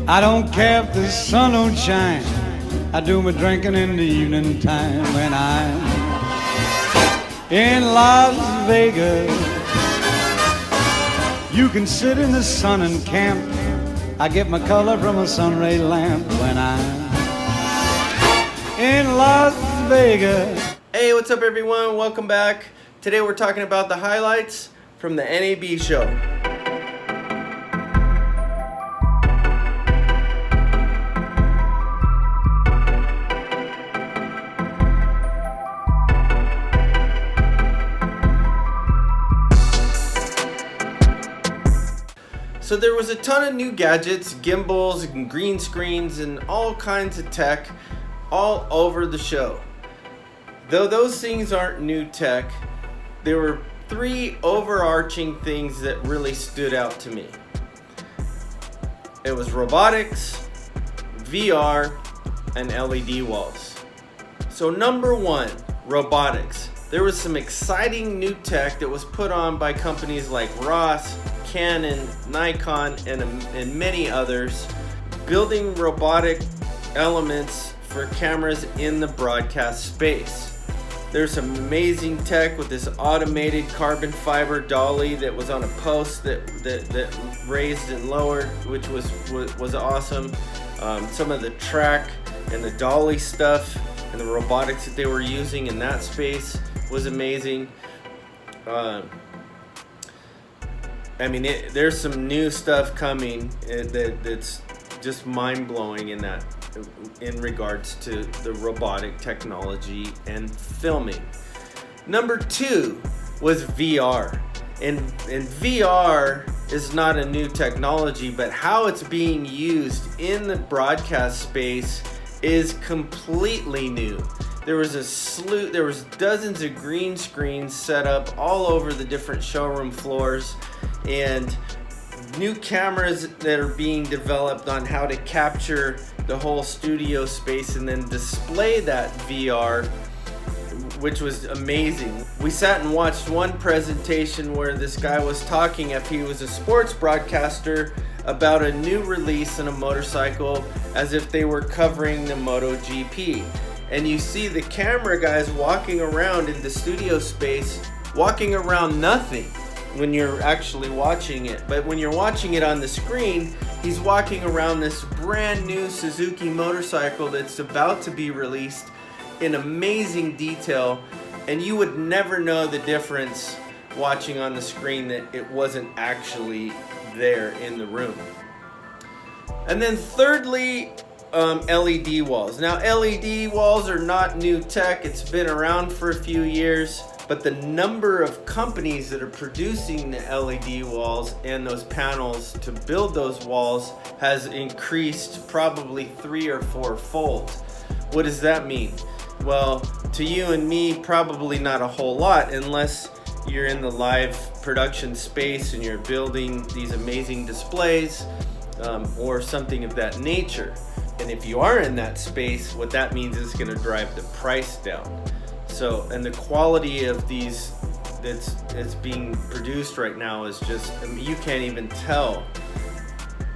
I don't care if the sun don't shine. I do my drinking in the evening time when I'm in Las Vegas. You can sit in the sun and camp. I get my color from a sunray lamp when I'm in Las Vegas. Hey, what's up everyone? Welcome back. Today we're talking about the highlights from the NAB Show. So there was a ton of new gadgets, gimbals, and green screens, and all kinds of tech all over the show. Though those things aren't new tech, there were three overarching things that really stood out to me. It was robotics, VR, and LED walls. So number one, robotics. There was some exciting new tech that was put on by companies like Ross, Canon, Nikon, and many others, building robotic elements for cameras in the broadcast space. There's some amazing tech with this automated carbon fiber dolly that was on a post that raised and lowered, which was awesome. Some of the track and the dolly stuff and the robotics that they were using in that space was amazing. There's some new stuff coming that's just mind-blowing in regards to the robotic technology and filming. Number two was VR. And VR is not a new technology, but how it's being used in the broadcast space is completely new. There was dozens of green screens set up all over the different showroom floors, and new cameras that are being developed on how to capture the whole studio space and then display that VR, which was amazing. We sat and watched one presentation where this guy was talking, if he was a sports broadcaster, about a new release in a motorcycle as if they were covering the MotoGP. And you see the camera guys walking around in the studio space, walking around nothing when you're actually watching it. But when you're watching it on the screen, he's walking around this brand new Suzuki motorcycle that's about to be released in amazing detail, and you would never know the difference watching on the screen that it wasn't actually there in the room. And then thirdly, LED walls. Now LED walls are not new tech, it's been around for a few years, but the number of companies that are producing the LED walls and those panels to build those walls has increased probably 3 or 4-fold. What does that mean? Well, to you and me, probably not a whole lot unless you're in the live production space and you're building these amazing displays or something of that nature. And if you are in that space, what that means is it's going to drive the price down. So, and the quality of these that's being produced right now is just, you can't even tell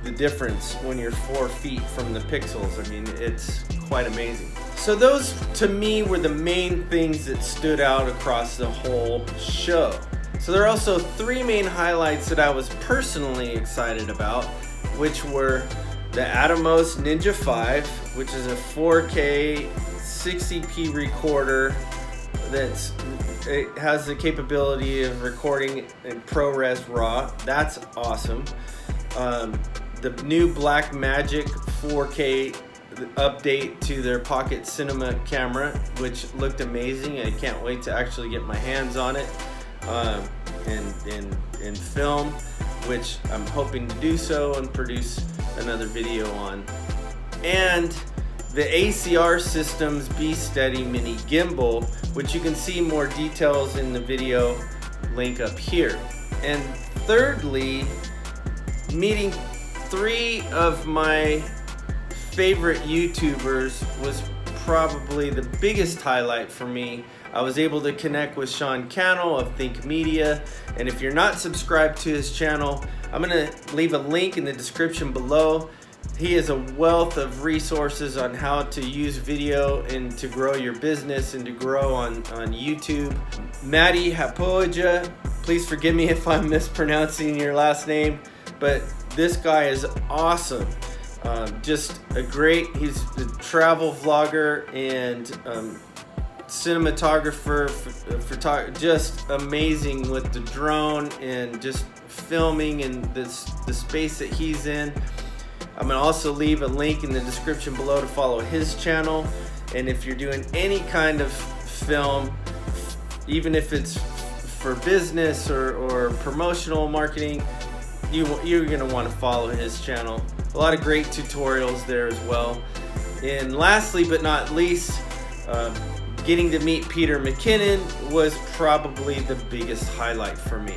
the difference when you're 4 feet from the pixels. It's quite amazing. So those, to me, were the main things that stood out across the whole show. So there are also 3 main highlights that I was personally excited about, which were the Atomos Ninja V, which is a 4K 60p recorder it has the capability of recording in ProRes RAW. That's awesome. The new Blackmagic 4K update to their Pocket Cinema camera, which looked amazing. I can't wait to actually get my hands on it and film, which I'm hoping to do so and produce another video on. And the ACR Systems BeSteady Mini Gimbal, which you can see more details in the video link up here. And thirdly, meeting 3 of my favorite YouTubers was probably the biggest highlight for me. I was able to connect with Sean Cannell of Think Media, and if you're not subscribed to his channel, I'm gonna leave a link in the description below. He is a wealth of resources on how to use video and to grow your business and to grow on YouTube. Matti Haapoja, please forgive me if I'm mispronouncing your last name, but this guy is awesome. Just he's a travel vlogger and cinematographer, just amazing with the drone and just filming and the space that he's in. I'm gonna also leave a link in the description below to follow his channel. And if you're doing any kind of film, even if it's for business or promotional marketing, you're gonna want to follow his channel. A lot of great tutorials there as well. And lastly but not least, getting to meet Peter McKinnon was probably the biggest highlight for me.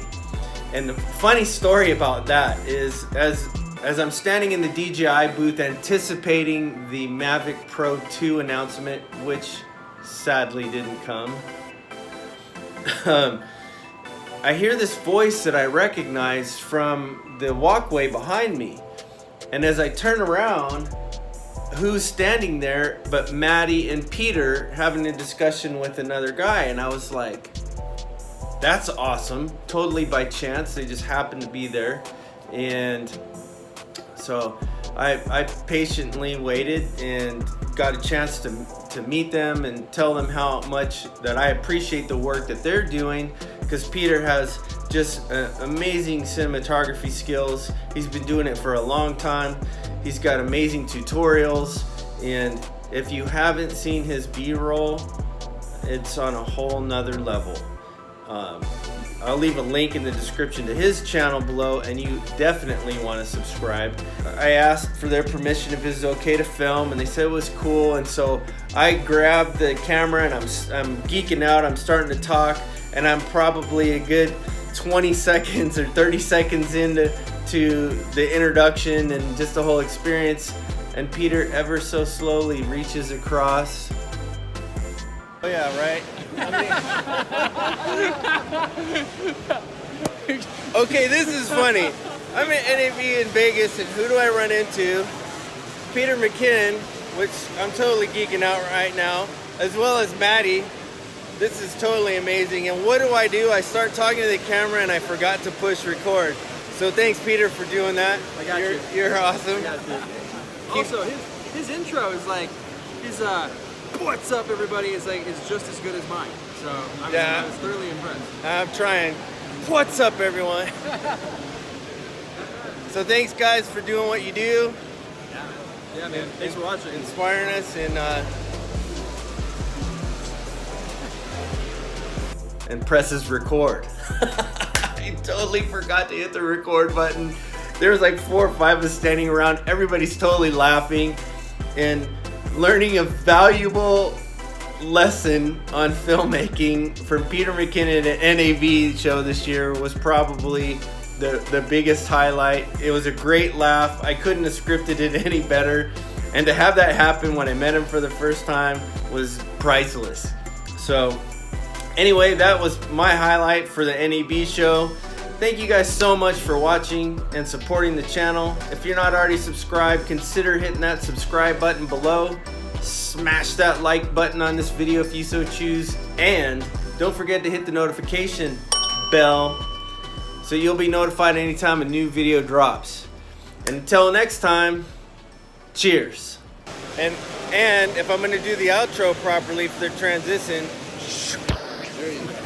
And the funny story about that is, as I'm standing in the DJI booth anticipating the Mavic Pro 2 announcement, which sadly didn't come, I hear this voice that I recognize from the walkway behind me. And as I turn around, who's standing there but Matti and Peter having a discussion with another guy. And I was like, that's awesome. Totally by chance. They just happened to be there. And so I patiently waited and got a chance to meet them and tell them how much that I appreciate the work that they're doing, because Peter has just amazing cinematography skills. He's been doing it for a long time. He's got amazing tutorials, and if you haven't seen his B-roll, it's on a whole nother level. I'll leave a link in the description to his channel below, and you definitely want to subscribe. I asked for their permission if it was okay to film, and they said it was cool. And so I grabbed the camera and I'm geeking out. I'm starting to talk, and I'm probably a good 20 seconds or 30 seconds into the introduction and just the whole experience. And Peter ever so slowly reaches across. Oh yeah, right? Okay, this is funny. I'm at NAB in Vegas, and who do I run into? Peter McKinnon, which I'm totally geeking out right now, as well as Matti. This is totally amazing. And what do? I start talking to the camera, and I forgot to push record. So thanks, Peter, for doing that. I got you. You're awesome. I got you. Also, his intro is like, what's up, everybody? Is just as good as mine. So I was thoroughly impressed. I'm trying. What's up, everyone? So thanks, guys, for doing what you do. Yeah, man. Thanks for watching. Inspiring us and presses record. I totally forgot to hit the record button. There's like 4 or 5 of us standing around. Everybody's totally laughing and learning a valuable lesson on filmmaking from Peter McKinnon at NAB Show this year was probably the biggest highlight. It was a great laugh. I couldn't have scripted it any better. And to have that happen when I met him for the first time was priceless. So anyway, that was my highlight for the NAB Show. Thank you guys so much for watching and supporting the channel. If you're not already subscribed, consider hitting that subscribe button below. Smash that like button on this video if you so choose. And don't forget to hit the notification bell so you'll be notified anytime a new video drops. And until next time, cheers. And if I'm gonna do the outro properly for the transition, there you go.